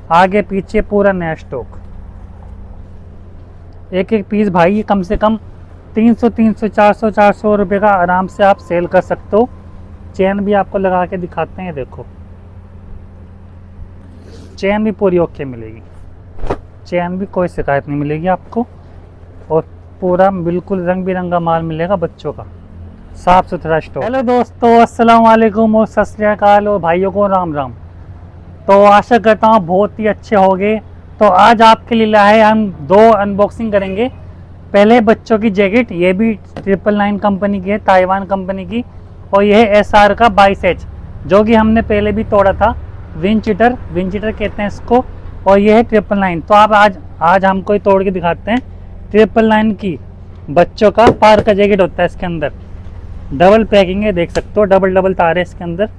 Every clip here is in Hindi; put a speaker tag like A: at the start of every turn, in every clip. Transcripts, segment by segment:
A: आगे पीछे पूरा नया स्टॉक। एक एक पीस भाई कम से कम 300 400 रुपये का आराम से आप सेल कर सकते हो। चेन भी आपको लगा के दिखाते हैं, देखो चेन भी पूरी ओके मिलेगी, चेन भी कोई शिकायत नहीं मिलेगी आपको। और पूरा बिल्कुल रंग बिरंगा माल मिलेगा बच्चों का, साफ सुथरा स्टॉक। हेलो दोस्तों, अस्सलाम वालेकुम और सत श्री अकाल और भाइयों को राम राम। तो आशा करता हूँ बहुत ही अच्छे होंगे। तो आज आपके लिए लाए हम दो अनबॉक्सिंग करेंगे। पहले बच्चों की जैकेट, ये भी 999 कंपनी की है, ताइवान कंपनी की। और यह है SR का 22H, जो कि हमने पहले भी तोड़ा था। विंचीटर कहते हैं इसको। और ये है 999। तो आप आज हमको ही तोड़ के दिखाते हैं 999 की बच्चों का पार का जैकेट होता है। इसके अंदर डबल पैकिंग है, देख सकते हो, डबल तार है इसके अंदर।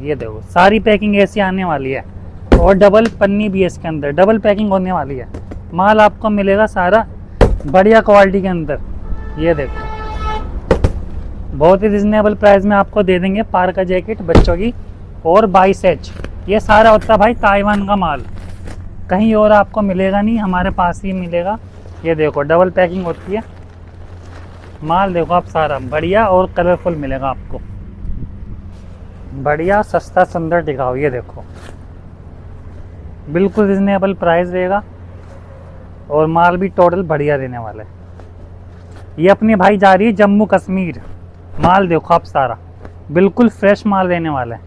A: ये देखो सारी पैकिंग ऐसी आने वाली है और डबल पन्नी भी है इसके अंदर, डबल पैकिंग होने वाली है। माल आपको मिलेगा सारा बढ़िया क्वालिटी के अंदर। ये देखो बहुत ही रिजनेबल प्राइस में आपको दे देंगे पार का जैकेट बच्चों की। और 22H ये सारा होता है भाई ताइवान का माल, कहीं और आपको मिलेगा नहीं, हमारे पास ही मिलेगा। ये देखो डबल पैकिंग होती है माल, देखो आप सारा बढ़िया और कलरफुल मिलेगा आपको, बढ़िया सस्ता सुंदर दिखाओ। ये देखो बिल्कुल रिजनेबल प्राइस रहेगा और माल भी टोटल बढ़िया देने वाला है। ये अपनी भाई जा रही है जम्मू कश्मीर। माल देखो आप सारा बिल्कुल फ्रेश माल देने वाला है,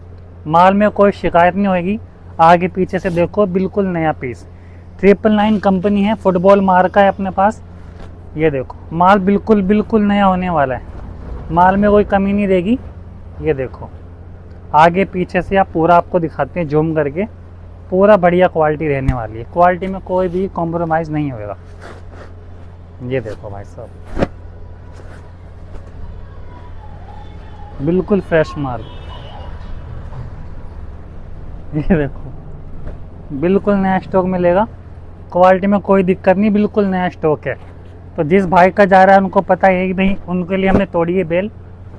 A: माल में कोई शिकायत नहीं होगी। आगे पीछे से देखो बिल्कुल नया पीस, 999 कंपनी है, फुटबॉल मार्का है अपने पास। ये देखो माल बिल्कुल नया होने वाला है, माल में कोई कमी नहीं रहेगी। ये देखो आगे पीछे से आप पूरा आपको दिखाते हैं जूम करके, पूरा बढ़िया क्वालिटी रहने वाली है, क्वालिटी में कोई भी कॉम्प्रोमाइज़ नहीं होगा। ये देखो भाई साहब बिल्कुल फ्रेश माल। ये देखो बिल्कुल नया स्टॉक मिलेगा, क्वालिटी में कोई दिक्कत नहीं, बिल्कुल नया स्टॉक है। तो जिस भाई का जा रहा है उनको पता है कि नहीं, उनके लिए हमने तोड़ी है बेल,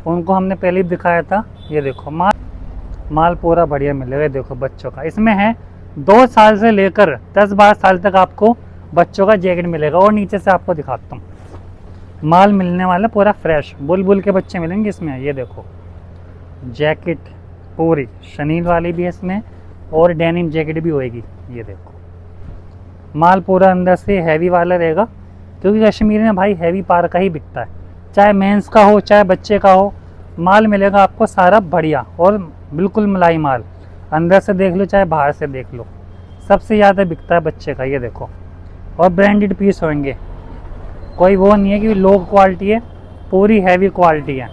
A: उनको हमने पहले भी दिखाया था। ये देखो माल पूरा बढ़िया मिलेगा। देखो बच्चों का इसमें है 2 साल से लेकर 10-12 साल तक आपको बच्चों का जैकेट मिलेगा। और नीचे से आपको दिखाता हूँ माल मिलने वाला पूरा फ्रेश, बुलबुल के बच्चे मिलेंगे इसमें। ये देखो जैकेट पूरी शनील वाली भी है इसमें और डेनिम जैकेट भी होएगी। ये देखो माल पूरा अंदर से हैवी वाला रहेगा, क्योंकि कश्मीर में भाई हैवी पार का ही बिकता है, चाहे मेंस का हो चाहे बच्चे का हो, माल मिलेगा आपको सारा बढ़िया और बिल्कुल मलाई माल। अंदर से देख लो चाहे बाहर से देख लो, सबसे ज़्यादा बिकता है बच्चे का। ये देखो और ब्रांडेड पीस होंगे, कोई वो नहीं है कि लो क्वालिटी है, पूरी हैवी क्वालिटी है।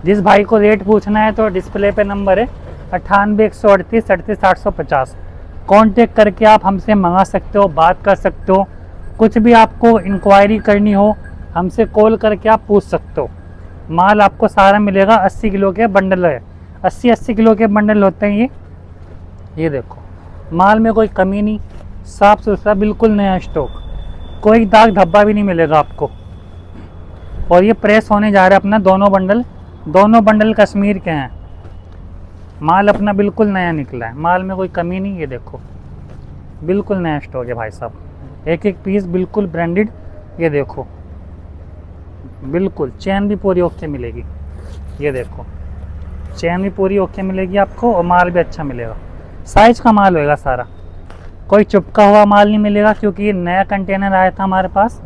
A: जिस भाई को रेट पूछना है तो डिस्प्ले पे नंबर है 98 138 38 850। कॉन्टेक्ट करके आप हमसे मंगा सकते हो, बात कर सकते हो, कुछ भी आपको इंक्वायरी करनी हो हमसे कॉल करके आप पूछ सकते हो। माल आपको सारा मिलेगा, 80 किलो के बंडल है, 80 किलो के बंडल होते हैं ये देखो माल में कोई कमी नहीं, साफ सुथरा बिल्कुल नया स्टॉक, कोई दाग धब्बा भी नहीं मिलेगा आपको। और ये प्रेस होने जा रहा है अपना, दोनों बंडल कश्मीर के हैं। माल अपना बिल्कुल नया निकला है, माल में कोई कमी नहीं। ये देखो बिल्कुल नया स्टॉक है भाई साहब, एक एक पीस बिल्कुल ब्रांडेड। ये देखो बिल्कुल चेन भी पूरी ओके मिलेगी। ये देखो चेन भी पूरी ओके मिलेगी आपको और माल भी अच्छा मिलेगा, साइज का माल होएगा सारा, कोई चुपका हुआ माल नहीं मिलेगा, क्योंकि ये नया कंटेनर आया था हमारे पास,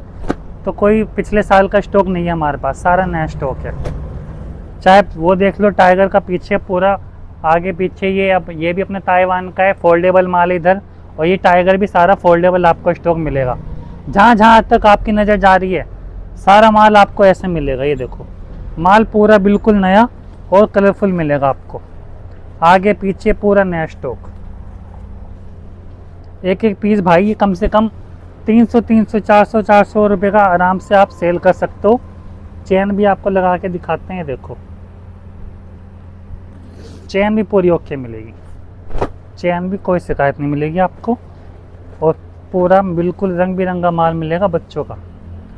A: तो कोई पिछले साल का स्टॉक नहीं है हमारे पास, सारा नया स्टॉक है। चाहे वो देख लो टाइगर का पीछे पूरा आगे पीछे, ये भी अपने ताइवान का है, फोल्डेबल माल इधर, और ये टाइगर भी सारा फोल्डेबल आपको स्टॉक मिलेगा। जहाँ तक आपकी नज़र जा रही है सारा माल आपको ऐसे मिलेगा। ये देखो माल पूरा बिल्कुल नया और कलरफुल मिलेगा आपको, आगे पीछे पूरा नया स्टॉक। एक एक पीस भाई कम से कम 300 400 रुपये का आराम से आप सेल कर सकते हो। चेन भी आपको लगा के दिखाते हैं, देखो चेन भी पूरी ओके मिलेगी, चेन भी कोई शिकायत नहीं मिलेगी आपको। और पूरा बिल्कुल रंग बिरंगा माल मिलेगा बच्चों का,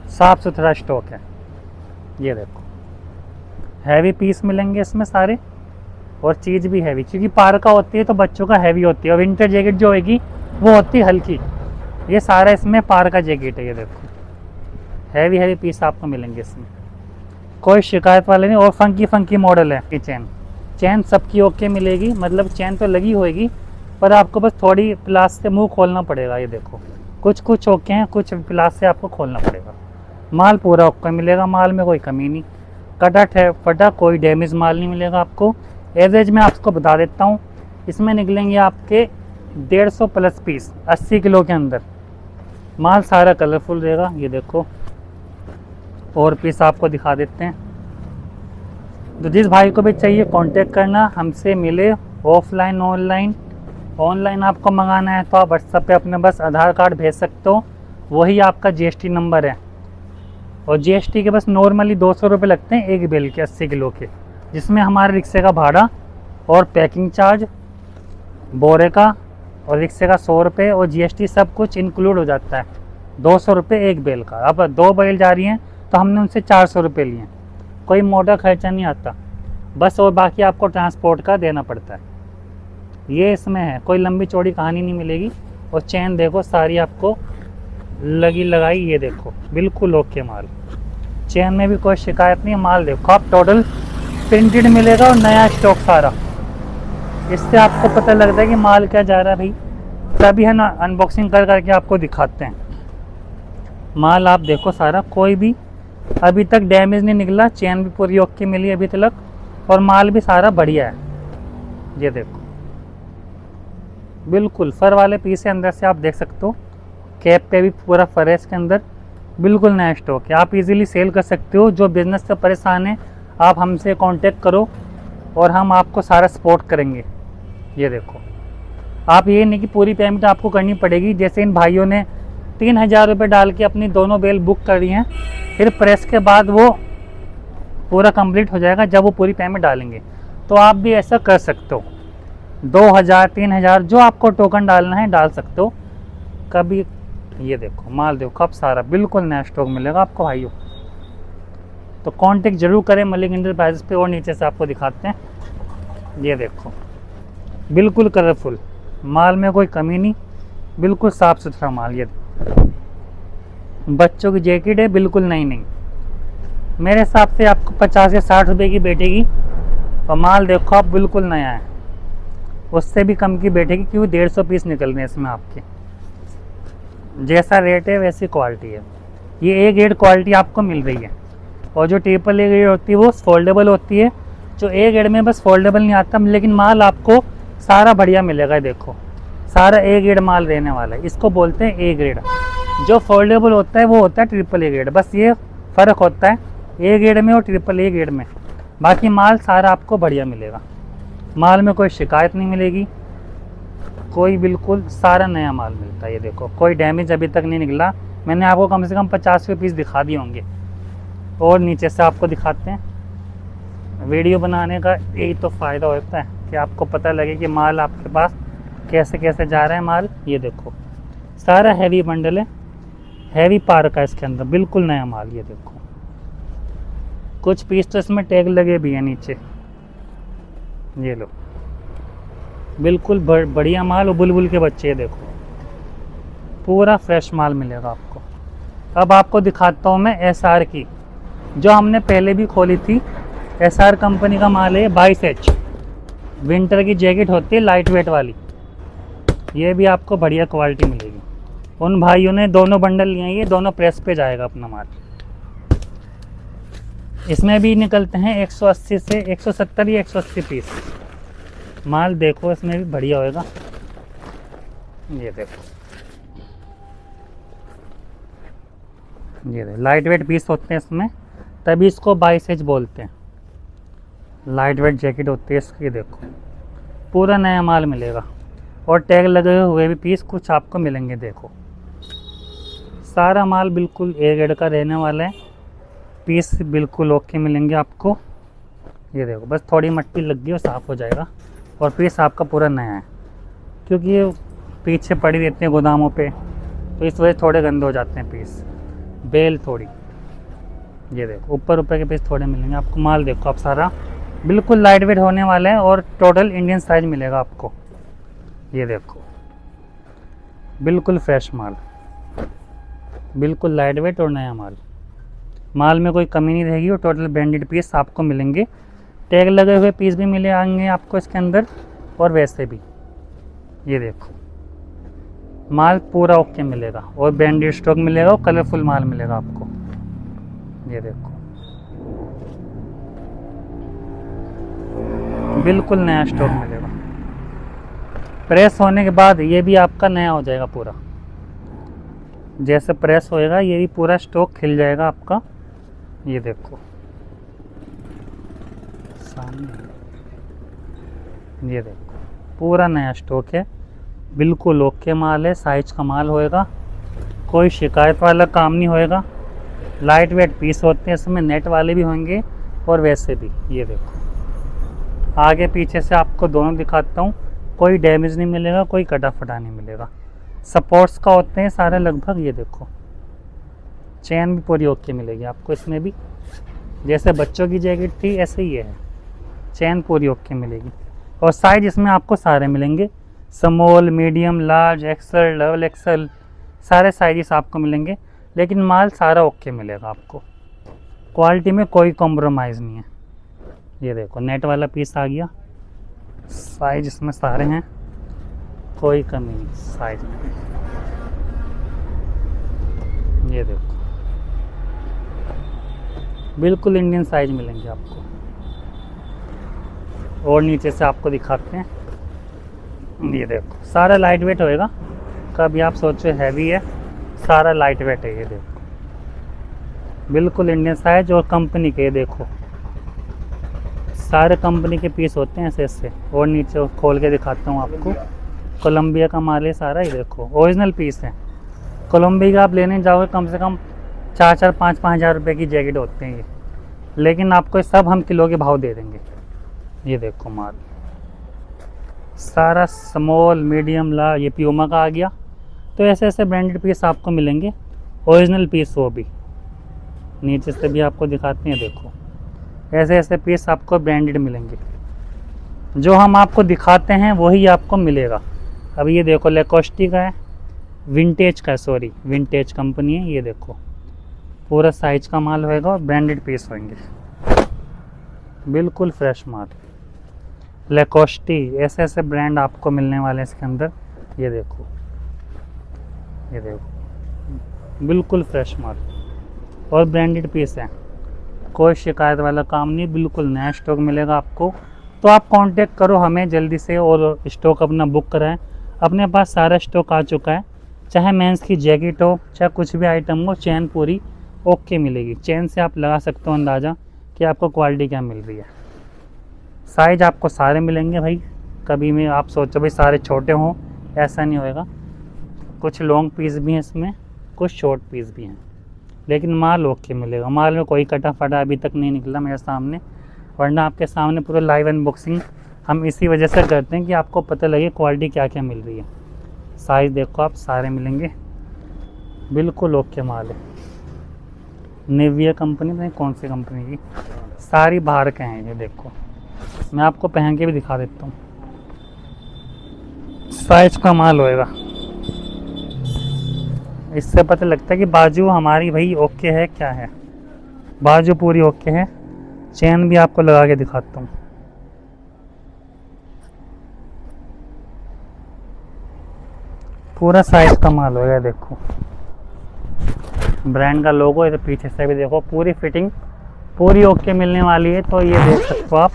A: साफ सुथरा स्टॉक है। ये देखो हैवी पीस मिलेंगे इसमें सारे, और चीज़ भी हैवी, क्योंकि पार्का होती है तो बच्चों का हैवी होती है, और विंटर जैकेट जो होगी वो होती है हल्की। ये सारा इसमें पार्का जैकेट है, ये देखो हैवी हैवी पीस आपको मिलेंगे इसमें, कोई शिकायत वाले नहीं। और फंकी मॉडल है। ये चैन सबकी ओके मिलेगी, मतलब चैन तो लगी होएगी, पर आपको बस थोड़ी प्लास से मुंह खोलना पड़ेगा। ये देखो कुछ ओके हैं, कुछ प्लास से आपको खोलना पड़ेगा। माल पूरा ओके मिलेगा, माल में कोई कमी नहीं, कटा फटा कोई डैमेज माल नहीं मिलेगा आपको। एवरेज में आपको बता देता हूँ, इसमें निकलेंगे आपके 150 प्लस पीस 80 किलो के अंदर। माल सारा कलरफुल रहेगा। ये देखो और पीस आपको दिखा देते हैं। तो जिस भाई को भी चाहिए कांटेक्ट करना, हमसे मिले। ऑफलाइन ऑनलाइन आपको मंगाना है तो आप व्हाट्सएप पे अपने बस आधार कार्ड भेज सकते हो, वही आपका जीएसटी नंबर है। और जीएसटी के बस नॉर्मली 200 रुपये लगते हैं एक बेल के 80 किलो के, जिसमें हमारे रिक्शे का भाड़ा और पैकिंग चार्ज बोरे का और रिक्शे का 100 रुपये और जीएसटी सब कुछ इंक्लूड हो जाता है। 200 रुपये एक बेल का। अब 2 बेल जा रही हैं तो हमने उनसे 400 रुपये लिए, कोई मोटा खर्चा नहीं आता बस, और बाकी आपको ट्रांसपोर्ट का देना पड़ता है। ये इसमें है, कोई लंबी चौड़ी कहानी नहीं मिलेगी। और चैन देखो सारी आपको लगी लगाई, ये देखो बिल्कुल ओके माल, चैन में भी कोई शिकायत नहीं है। माल देखो आप टोटल प्रिंटेड मिलेगा और नया स्टॉक सारा। इससे आपको पता लगता है कि माल क्या जा रहा है भाई, तभी है ना अनबॉक्सिंग करके आपको दिखाते हैं। माल आप देखो सारा, कोई भी अभी तक डैमेज नहीं निकला, चैन भी पूरी ओके मिली अभी तक, और माल भी सारा बढ़िया है। ये देखो बिल्कुल फर वाले पीस है, अंदर से आप देख सकते हो। कैप पे भी पूरा फर है इसके अंदर, बिल्कुल नया स्टॉक है। आप इजीली सेल कर सकते हो। जो बिज़नेस से परेशान है आप हमसे कांटेक्ट करो और हम आपको सारा सपोर्ट करेंगे। ये देखो आप ये नहीं कि पूरी पेमेंट आपको करनी पड़ेगी। जैसे इन भाइयों ने 3000 रुपये डाल के अपनी दोनों बेल बुक कर दी हैं, फिर प्रेस के बाद वो पूरा कंप्लीट हो जाएगा जब वो पूरी पेमेंट डालेंगे। तो आप भी ऐसा कर सकते हो, 2000 3000 जो आपको टोकन डालना है डाल सकते हो कभी। ये देखो माल देखो अब सारा बिल्कुल नया स्टॉक मिलेगा आपको भाइयों। तो कांटेक्ट जरूर करें मलिक एंटरप्राइजेस पे। और नीचे से आपको दिखाते हैं, ये देखो बिल्कुल कलरफुल माल में कोई कमी नहीं, बिल्कुल साफ़ सुथरा माल। ये बच्चों की जैकेट है, बिल्कुल नई। मेरे हिसाब से आपको 50 या 60 रुपये की बैठेगी। और माल देखो आप बिल्कुल नया है, उससे भी कम की बैठेगी क्योंकि 150 पीस निकल रहे हैं इसमें आपके। जैसा रेट है वैसी क्वालिटी है। ये ए ग्रेड क्वालिटी आपको मिल रही है। और जो ट्रिपल ए ग्रेड होती है वो फोल्डेबल होती है। जो ए ग्रेड में बस फोल्डेबल नहीं आता, लेकिन माल आपको सारा बढ़िया मिलेगा। देखो सारा ए ग्रेड माल रहने वाला है, इसको बोलते हैं ए ग्रेड। जो फोल्डेबल होता है वो होता है ट्रिपल ए ग्रेड, बस ये फ़र्क होता है ए ग्रेड में और ट्रिपल ए ग्रेड में। बाकी माल सारा आपको बढ़िया मिलेगा, माल में कोई शिकायत नहीं मिलेगी, कोई बिल्कुल सारा नया माल मिलता है। ये देखो कोई डैमेज अभी तक नहीं निकला। मैंने आपको कम से कम 50 पीस दिखा दिए होंगे। और नीचे से आपको दिखाते हैं। वीडियो बनाने का यही तो फ़ायदा होता है कि आपको पता लगे कि माल आपके पास कैसे कैसे जा रहा है माल। ये देखो सारा हैवी बंडल है, हैवी पार्क है इसके अंदर, बिल्कुल नया माल। ये देखो कुछ पीस तो इसमें टैग लगे भी हैं नीचे। ये लो बिल्कुल बढ़िया माल और बुलबुल के बच्चे। ये देखो पूरा फ्रेश माल मिलेगा आपको। अब आपको दिखाता हूँ मैं एसआर की, जो हमने पहले भी खोली थी। एसआर कंपनी का माल है 22H, विंटर की जैकेट होती है लाइट वेट वाली। ये भी आपको बढ़िया क्वालिटी मिलेगी। उन भाइयों ने दोनों बंडल लिए हैं, ये दोनों प्रेस पे जाएगा अपना माल। इसमें भी निकलते हैं 180 से 170 या 180 पीस। माल देखो इसमें भी बढ़िया होएगा। ये देखो ये लाइट वेट पीस होते हैं इसमें, तभी इसको 22H बोलते हैं। लाइट वेट जैकेट होती है इसकी। देखो पूरा नया माल मिलेगा और टैग लगे हुए भी पीस कुछ आपको मिलेंगे। देखो सारा माल बिल्कुल ए ग्रेड का रहने वाला है, पीस बिल्कुल ओके मिलेंगे आपको। ये देखो बस थोड़ी मट्टी लग गई और साफ़ हो जाएगा। और पीस आपका पूरा नया है, क्योंकि ये पीछे पड़ी रहती हैं गोदामों पे, तो इस वजह थोड़े गंदे हो जाते हैं पीस। बेल थोड़ी, ये देखो ऊपर के पीस थोड़े मिलेंगे आपको। माल देखो आप सारा बिल्कुल लाइट वेट होने वाला है और टोटल इंडियन साइज मिलेगा आपको। ये देखो बिल्कुल फ्रेश माल, बिल्कुल लाइट वेट और नया माल। माल में कोई कमी नहीं रहेगी और टोटल ब्रांडेड पीस आपको मिलेंगे। टैग लगे हुए पीस भी मिले आएंगे आपको इसके अंदर और वैसे भी। ये देखो माल पूरा ओके मिलेगा और ब्रांडेड स्टॉक मिलेगा और कलरफुल माल मिलेगा आपको। ये देखो बिल्कुल नया स्टॉक मिलेगा। प्रेस होने के बाद ये भी आपका नया हो जाएगा पूरा। जैसे प्रेस होएगा ये भी पूरा स्टॉक खिल जाएगा आपका। ये देखो सामने, ये देखो पूरा नया स्टॉक है, बिल्कुल ओके माल है, साइज का माल होएगा, कोई शिकायत वाला काम नहीं होएगा। लाइट वेट पीस होते हैं इसमें, नेट वाले भी होंगे और वैसे भी। ये देखो आगे पीछे से आपको दोनों दिखाता हूँ, कोई डैमेज नहीं मिलेगा, कोई कटा फटा नहीं मिलेगा। सपोर्ट्स का होते हैं सारे लगभग। ये देखो चेन भी पूरी ओके मिलेगी आपको इसमें भी, जैसे बच्चों की जैकेट थी ऐसे ही है, चेन पूरी ओके मिलेगी। और साइज इसमें आपको सारे मिलेंगे, small, medium, large, XL, double XL, सारे साइजेस आपको मिलेंगे। लेकिन माल सारा ओके मिलेगा आपको, क्वालिटी में कोई कॉम्प्रोमाइज़ नहीं है। ये देखो नेट वाला पीस आ गया, साइज इसमें सारे हैं, कोई कमी नहीं साइज में। ये देखो बिल्कुल इंडियन साइज मिलेंगे आपको। और नीचे से आपको दिखाते हैं। ये देखो सारा लाइट वेट होएगा, कभी आप सोचो हैवी है, सारा लाइट वेट है। ये देखो बिल्कुल इंडियन साइज और कंपनी के। ये देखो सारे कंपनी के पीस होते हैं ऐसे ऐसे। और नीचे खोल के दिखाता हूँ आपको, कोलंबिया का माल है सारा। ये देखो ओरिजिनल पीस है। कोलंबिया का आप लेने जाओगे कम से कम 4-4, 5-5 हज़ार रुपये की जैकेट होते हैं ये, लेकिन आपको सब हम किलो के भाव दे देंगे। ये देखो माल सारा स्मॉल, मीडियम, लार्ज, ये प्यूमा का आ गया। तो ऐसे ऐसे ब्रांडेड पीस आपको मिलेंगे, ओरिजिनल पीस वो भी। नीचे से भी आपको दिखाते हैं, देखो ऐसे ऐसे पीस आपको ब्रांडेड मिलेंगे। जो हम आपको दिखाते हैं वही आपको मिलेगा। अब ये देखो लेकोस्टी का है, विंटेज का, सॉरी विंटेज कंपनी है। ये देखो पूरा साइज का माल होएगा और ब्रांडेड पीस होंगे, बिल्कुल फ्रेश माल। लेकोस्टी, ऐसे ऐसे ब्रांड आपको मिलने वाले हैं इसके अंदर। ये देखो, ये देखो बिल्कुल फ्रेश माल और ब्रांडेड पीस है, कोई शिकायत वाला काम नहीं, बिल्कुल नया स्टॉक मिलेगा आपको। तो आप कांटेक्ट करो हमें जल्दी से और स्टॉक अपना बुक कराएं। अपने पास सारा स्टॉक आ चुका है, चाहे मेंस की जैकेट हो, चाहे कुछ भी आइटम हो, चेन पूरी ओके मिलेगी। चेन से आप लगा सकते हो अंदाज़ा कि आपको क्वालिटी क्या मिल रही है। साइज आपको सारे मिलेंगे भाई, कभी में आप सोचो भाई सारे छोटे हों, ऐसा नहीं होएगा। कुछ लॉन्ग पीस भी हैं इसमें, कुछ शॉर्ट पीस भी हैं, लेकिन माल ओके मिलेगा। माल में कोई कटा फटा अभी तक नहीं निकला मेरे सामने, वरना आपके सामने पूरा लाइव अनबॉक्सिंग हम इसी वजह से करते हैं कि आपको पता लगे क्वालिटी क्या क्या मिल रही है। साइज़ देखो आप सारे मिलेंगे, बिल्कुल ओके माल है। नेविया कंपनी में, कौन सी कंपनी की, सारी बाहर के हैं। ये देखो मैं आपको पहन के भी दिखा देता हूँ, साइज का माल होएगा। इससे पता लगता है कि बाजू हमारी भाई ओके है क्या है। बाजू पूरी ओके है। चेन भी आपको लगा के दिखाता हूँ, पूरा साइज का माल होगा। देखो ब्रांड का लोगो है, तो पीछे से भी देखो पूरी फिटिंग पूरी ओके मिलने वाली है। तो ये देख सकते हो आप,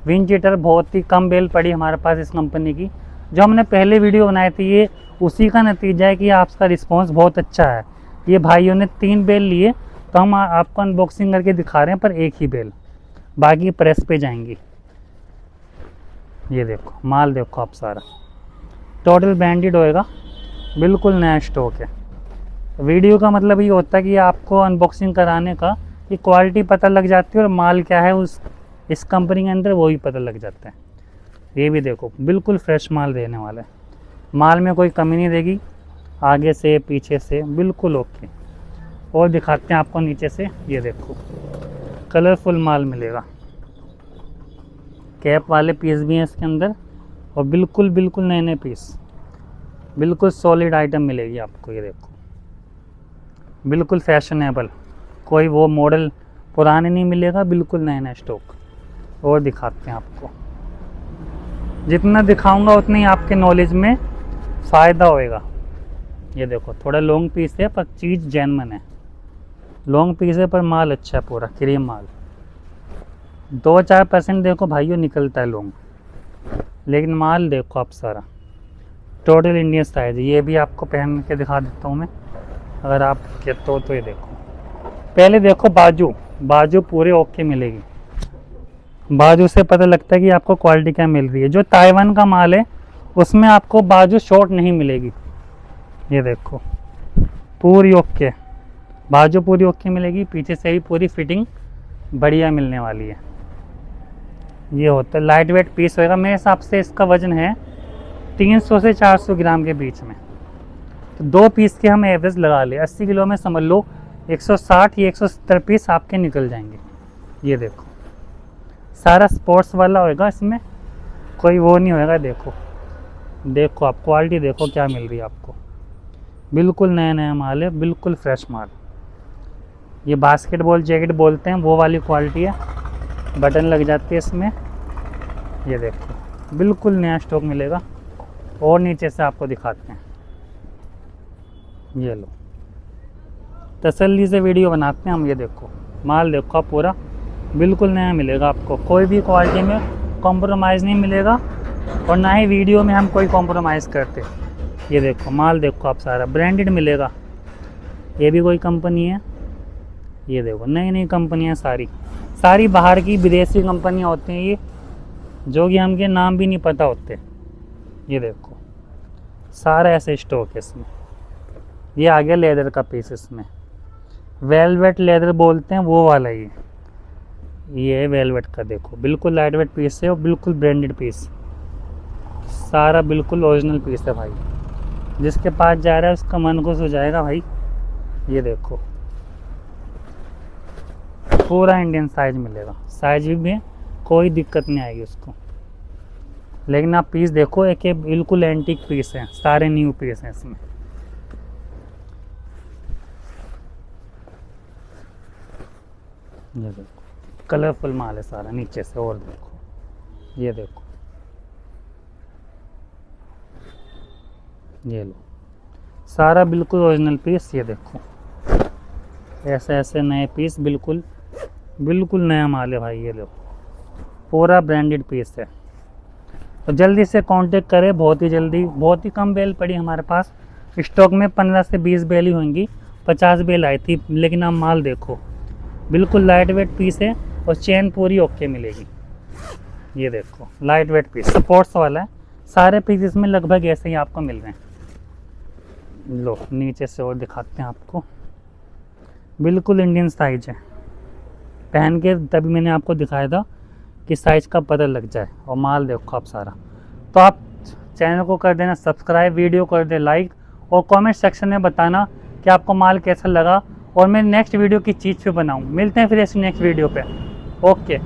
A: विंड चीटर बहुत ही कम बेल पड़ी हमारे पास इस कंपनी की। जो हमने पहले वीडियो बनाई थी ये उसी का नतीजा है कि आपका रिस्पांस बहुत अच्छा है। ये भाइयों ने 3 बेल लिए, तो हम आपको अनबॉक्सिंग करके दिखा रहे हैं, पर एक ही बेल, बाकी प्रेस पे जाएंगी। ये देखो माल देखो आप, सारा टोटल ब्रांडेड होएगा, बिल्कुल नया स्टॉक है। वीडियो का मतलब ये होता है कि आपको अनबॉक्सिंग कराने का कि क्वालिटी पता लग जाती है और माल क्या है उस इस कंपनी के अंदर वो भी पता लग जाता है। ये भी देखो बिल्कुल फ्रेश माल देने वाला है, माल में कोई कमी नहीं देगी, आगे से पीछे से बिल्कुल ओके। और दिखाते हैं आपको नीचे से, ये देखो कलरफुल माल मिलेगा, कैप वाले पीस भी हैं इसके अंदर, और बिल्कुल बिल्कुल नए नए पीस, बिल्कुल सॉलिड आइटम मिलेगी आपको। ये देखो बिल्कुल फैशनेबल, कोई वो मॉडल पुराने नहीं मिलेगा, बिल्कुल नया नया स्टॉक। और दिखाते हैं आपको, जितना दिखाऊंगा उतना ही आपके नॉलेज में फ़ायदा होएगा। ये देखो थोड़ा लॉन्ग पीस है पर चीज़ जेन्युइन है, लॉन्ग पीस है पर माल अच्छा है, पूरा क्रीम माल। 2-4% देखो भाइयों निकलता है लॉन्ग, लेकिन माल देखो आप सारा टोटल इंडियन साइज। ये भी आपको पहन के दिखा देता हूँ मैं, अगर आप कहते हो तो। ये देखो पहले देखो बाजू पूरे ओके मिलेगी, बाजू से पता लगता है कि आपको क्वालिटी क्या मिल रही है। जो ताइवान का माल है उसमें आपको बाजू शॉर्ट नहीं मिलेगी। ये देखो पूरी ओके, बाजू पूरी ओके मिलेगी, पीछे से भी पूरी फिटिंग बढ़िया मिलने वाली है। ये होता है लाइट वेट पीस होएगा, मेरे हिसाब से इसका वजन है 300 से 400 ग्राम के बीच में। तो 2 पीस के हम एवरेज लगा ले, 80 किलो में समझ लो 160 या 170 पीस आपके निकल जाएंगे। ये देखो सारा स्पोर्ट्स वाला होएगा, इसमें कोई वो नहीं होएगा। देखो आप क्वालिटी देखो क्या मिल रही है आपको, बिल्कुल नया नया माल है, बिल्कुल फ्रेश माल। ये बास्केटबॉल जैकेट बोलते हैं वो वाली क्वालिटी है, बटन लग जाती है इसमें। ये देखो बिल्कुल नया स्टॉक मिलेगा। और नीचे से आपको दिखाते हैं, ये लो तसल्ली से वीडियो बनाते हैं हम। ये देखो माल देखो आप पूरा बिल्कुल नया मिलेगा आपको, कोई भी क्वालिटी में कॉम्प्रोमाइज़ नहीं मिलेगा, और ना ही वीडियो में हम कोई कॉम्प्रोमाइज़ करते। ये देखो माल देखो आप सारा ब्रांडेड मिलेगा। ये भी कोई कंपनी है, ये देखो नई नई कंपनियाँ सारी बाहर की विदेशी कंपनियाँ होती हैं ये, जो कि हमके नाम भी नहीं पता होते। ये देखो सारा ऐसे स्टॉक है इसमें। ये आ गया लेदर का पीस, इसमें वेलवेट लेदर बोलते हैं वो वाला ये है वेलवेट का। देखो बिल्कुल लाइट वेट पीस है और बिल्कुल ब्रांडेड पीस, सारा बिल्कुल ओरिजिनल पीस है भाई। जिसके पास जा रहा है उसका मन खुश हो जाएगा भाई। ये देखो पूरा इंडियन साइज मिलेगा, साइज भी कोई दिक्कत नहीं आएगी उसको। लेकिन आप पीस देखो, एक बिल्कुल एंटीक पीस है, सारे न्यू पीस हैं इसमें। ये देखो कलरफुल माल है सारा नीचे से। और देखो ये देखो, ये लो सारा बिल्कुल ओरिजिनल पीस। ये देखो ऐसे ऐसे नए पीस, बिल्कुल नया माल है भाई। ये लो पूरा ब्रांडेड पीस है। तो जल्दी से कांटेक्ट करें, बहुत ही जल्दी। बहुत ही कम बेल पड़ी हमारे पास, स्टॉक में 15 से 20 बेल ही होंगी, 50 बेल आई थी। लेकिन आप माल देखो बिल्कुल लाइट वेट पीस है, और चेन पूरी ओके मिलेगी। ये देखो लाइट वेट पीस स्पोर्ट्स वाला है, सारे पीस इसमें लगभग ऐसे ही आपको मिल रहे हैं। लो नीचे से और दिखाते हैं आपको, बिल्कुल इंडियन साइज है। पहन के तभी मैंने आपको दिखाया था कि साइज का पता लग जाए। और माल देखो आप सारा। तो आप चैनल को कर देना सब्सक्राइब, वीडियो कर दे लाइक, और कमेंट सेक्शन में बताना कि आपको माल कैसा लगा, और मैं नेक्स्ट वीडियो की चीज़ पे बनाऊँ। मिलते हैं फिर ऐसी नेक्स्ट वीडियो पे। ओके।